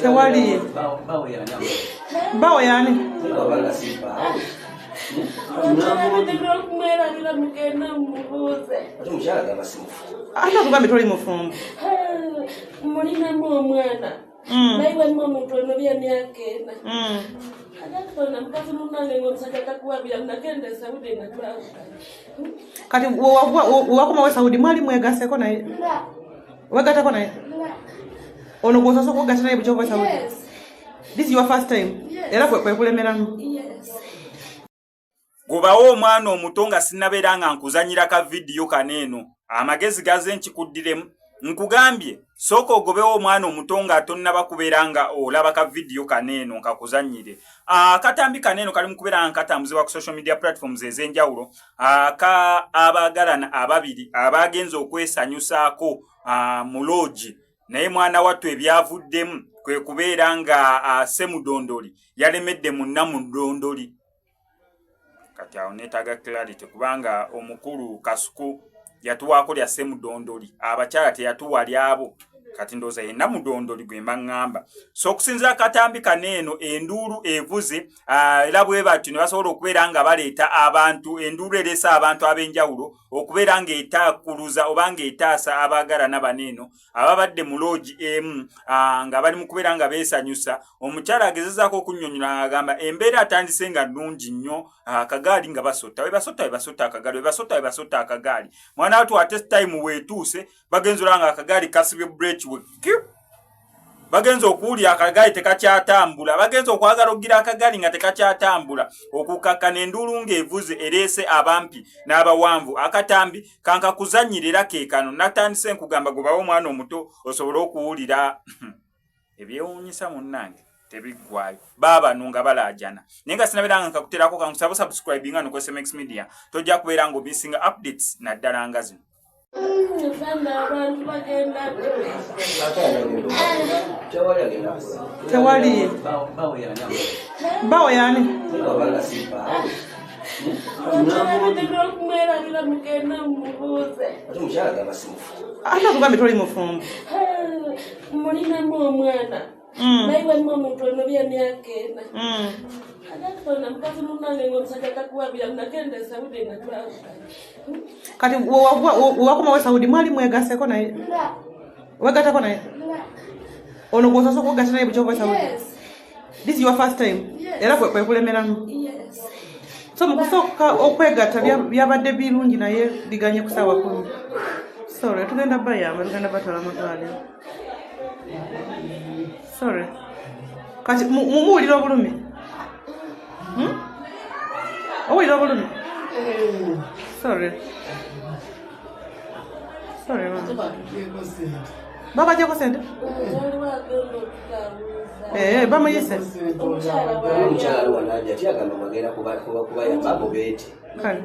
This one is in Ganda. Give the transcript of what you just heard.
Tewali. Bawo yani. Ana kugambe toli mufumbo. Mulina mwana. Naiwe mmuntu ono byamyakena. Akatona mkazi munange ngomsaka takuwabira nakende Saudi na kwa. Kati wakoma we Saudi mwali mwegaseko naye. Wegatako naye. Ono gososo kugata naye buchova Saudi. Yes. This is your first time. Era kwe kulemeranu. Yes. Gobawo omwana omuto nga sinnabeeranga nkuzanyira ka video kaneeno amagezi gaze nkikuddiremu nkugambye sooka ogobewo omwana omuto nga tonnaba kubeera nga olaba ka video kaneeno nkakuzanyire. Akatambi kaneeno kali mu kubeera nga katambuzibwa ku social media platforms ez'enjawulo abaagalana ababiri abaagenza okwesanyusaako mu lodge naye mwana wattu ebyavuddemu kwe kubeera nga Ssemudondoli yalemedde munna mu Dondoli. Kati awo neetaaga clarity kubanga omukulu Kasuku yatuwaako lya Ssemudondoli abakyala teyatuwa lyabo kati ndooza yenna Mudondoli gwe mbaŋŋamba. So okusinziira akatambi kaneeno enduulu evuze era bwe batyo ne basobola okubeera nga baleeta abantu enduulu ereesa abantu ab'enjawulo okubeera ng'etaakuluza oba ng'etaasa abaagalana baneeno ababadde mu loogi emu nga bali mu kubeera nga beesanyusa. Omukyala agezezaako okunnyonnyola ng'agamba embeera atandise nga nnungi nnyo akagaali nga basota we basota akagaali mwana watu ate time weetuuse bagenza olaba nga akagaali kasibye breach bagenza okuwulira akagaali tekakyatambula bagenza okwagala okugira akagaali nga tekakyatambula okukakkana enduulu ng'evuze ereese abampi n'abawanvu. Akatambi kankakuzannyira era keekano natandise nkugamba gobawo omwana omuto osobole okuwulira ebyewuunyisa munnange tebiggwayo baabano nga balaajana naye nga sinabeeranga nkakuterako kankusaba subscribe nga no SMX Media tojja kubeera nga obisinga updates naddala nga zino. Tewali. Bawo yani. Ana kugambe toli mufumbo. Mulina mwana. Naiwe muntu ono byamyakena. Akatona mkazi munange ngomsaka takuwabira nakende Saudi na kwa. Kati wakoma we Saudi mwali mwegaseko naye. Wegatako naye. Ono gososo kugata naye buchova Saudi. Yes. This is your first time. Era kwe kulemeranu. Yes. So mukusoka okwegata byabadde birungi naye biganye kusawa 10. Sorry, tugenda bayamba tugenda batala matwale. Sorry. Kati muwulira bulumi. Owulira bulumi. Sorry. Sorry, mama. Baba jeko sente? Bama yese. Omukyala wanaja tiagamba magenda kuba ya babo beti. Kale.